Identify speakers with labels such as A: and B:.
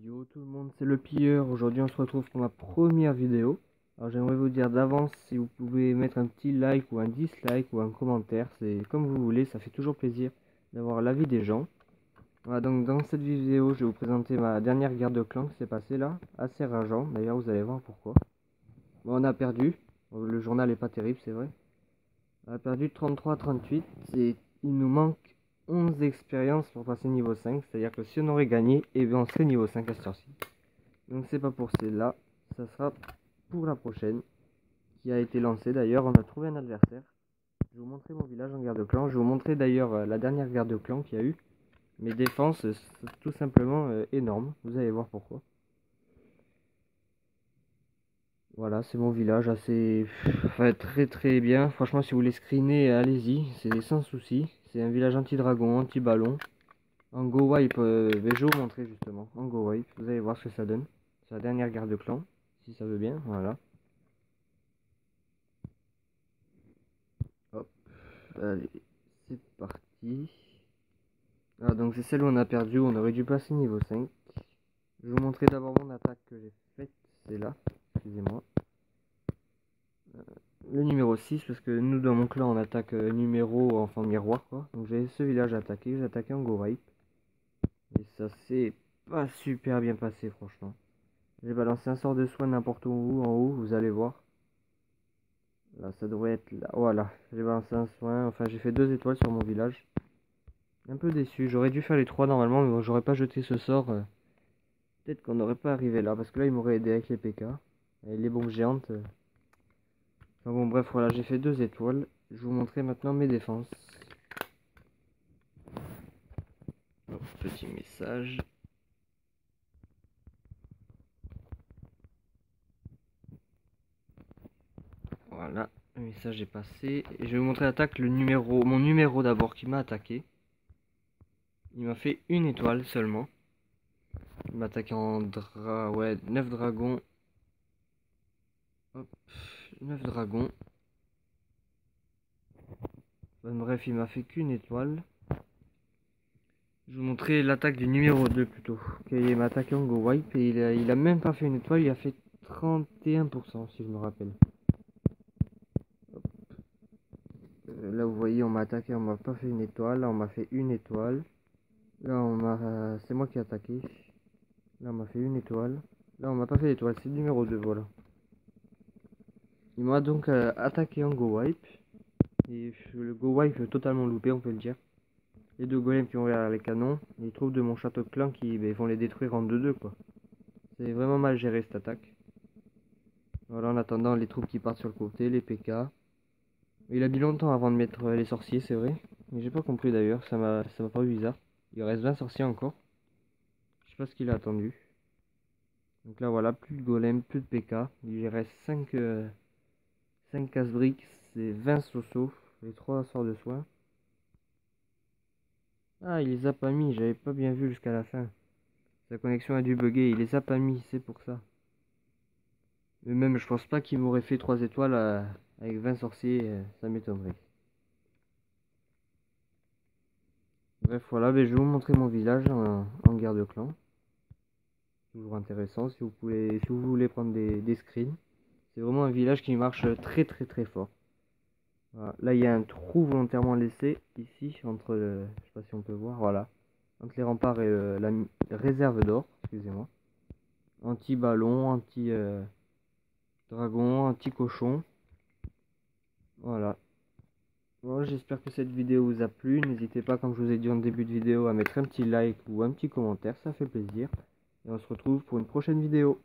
A: Yo tout le monde, c'est le pilleur. Aujourd'hui on se retrouve pour ma première vidéo. Alors j'aimerais vous dire d'avance si vous pouvez mettre un petit like ou un dislike ou un commentaire, c'est comme vous voulez, ça fait toujours plaisir d'avoir l'avis des gens. Voilà, donc dans cette vidéo je vais vous présenter ma dernière guerre de clan qui s'est passée là, assez rageant, d'ailleurs vous allez voir pourquoi. Bon, on a perdu, le journal est pas terrible c'est vrai. On a perdu 33-38 et il nous manque 11 expériences pour passer niveau 5, c'est à dire que si on aurait gagné, et bien on serait niveau 5 à cette heure-ci. Donc c'est pas pour celle-là, ça sera pour la prochaine, qui a été lancée d'ailleurs. On a trouvé un adversaire. Je vais vous montrer mon village en guerre de clan. Je vais vous montrer d'ailleurs la dernière guerre de clan qu'il y a eu. Mes défenses, c'est tout simplement énorme. Vous allez voir pourquoi. Voilà, c'est mon village assez, enfin, très bien. Franchement, si vous voulez screener, allez-y, c'est sans souci. C'est un village anti-dragon, anti-ballon. En go wipe, je vais vous montrer justement. En go wipe, vous allez voir ce que ça donne. C'est la dernière guerre de clan, si ça veut bien. Voilà. Hop, allez, c'est parti. Ah, donc c'est celle où on a perdu, on aurait dû passer niveau 5. Je vais vous montrer d'abord mon attaque que j'ai faite, c'est là, excusez-moi. Le numéro 6, parce que nous dans mon clan on attaque numéro, enfin miroir quoi. Donc j'ai ce village attaqué, j'ai attaqué en go wipe. Et ça s'est pas super bien passé franchement. J'ai balancé un sort de soin n'importe où en haut, vous allez voir. Là ça devrait être là, voilà. J'ai balancé un soin, enfin j'ai fait 2 étoiles sur mon village. Un peu déçu, j'aurais dû faire les 3 normalement, mais bon, j'aurais pas jeté ce sort. Peut-être qu'on n'aurait pas arrivé là, parce que là il m'aurait aidé avec les PK. Et les bombes géantes. Enfin bon bref, voilà, j'ai fait 2 étoiles. Je vais vous montrer maintenant mes défenses. Hop, petit message. Voilà, le message est passé. Et je vais vous montrer l'attaque, mon numéro d'abord qui m'a attaqué. Il m'a fait une étoile seulement. Il m'a attaqué en 9 dragons. Hop, 9 dragons. Enfin, bref, il m'a fait qu'une étoile. Je vais vous montrer l'attaque du numéro 2 plutôt. Il m'a attaqué en go wipe et il a même pas fait une étoile, il a fait 31% si je me rappelle. Là vous voyez on m'a attaqué, on m'a pas fait une étoile, là on m'a fait une étoile. Là c'est moi qui ai attaqué. Là on m'a fait une étoile. Là on m'a pas fait l'étoile, c'est le numéro 2, voilà. Il m'a donc attaqué en go wipe. Et le go wipe totalement loupé on peut le dire. Les 2 golems qui ont ouvert les canons, les troupes de mon château de clan qui vont les détruire en 2-2 quoi. C'est vraiment mal géré cette attaque. Voilà, en attendant les troupes qui partent sur le côté, les PK. Il a mis longtemps avant de mettre les sorciers, c'est vrai. Mais j'ai pas compris d'ailleurs, ça m'a paru bizarre. Il reste 20 sorciers encore. Je sais pas ce qu'il a attendu. Donc là voilà, plus de golem, plus de PK. Il reste 5 casse-briques, c'est 20 sosos et 3 sorts de soins. Ah, il les a pas mis, j'avais pas bien vu jusqu'à la fin. Sa connexion a dû bugger, il les a pas mis, c'est pour ça. Mais même, je pense pas qu'il m'aurait fait 3 étoiles avec 20 sorciers, ça m'étonnerait. Bref, voilà, je vais vous montrer mon village en guerre de clan. Toujours intéressant si vous voulez prendre des screens. C'est vraiment un village qui marche très fort. Voilà. Là, il y a un trou volontairement laissé ici, entre, je sais pas si on peut voir, voilà. Entre les remparts et la réserve d'or, excusez-moi. Anti-ballon, anti-dragon, anti-cochon. Voilà. Bon, j'espère que cette vidéo vous a plu. N'hésitez pas, comme je vous ai dit en début de vidéo, à mettre un petit like ou un petit commentaire, ça fait plaisir. Et on se retrouve pour une prochaine vidéo.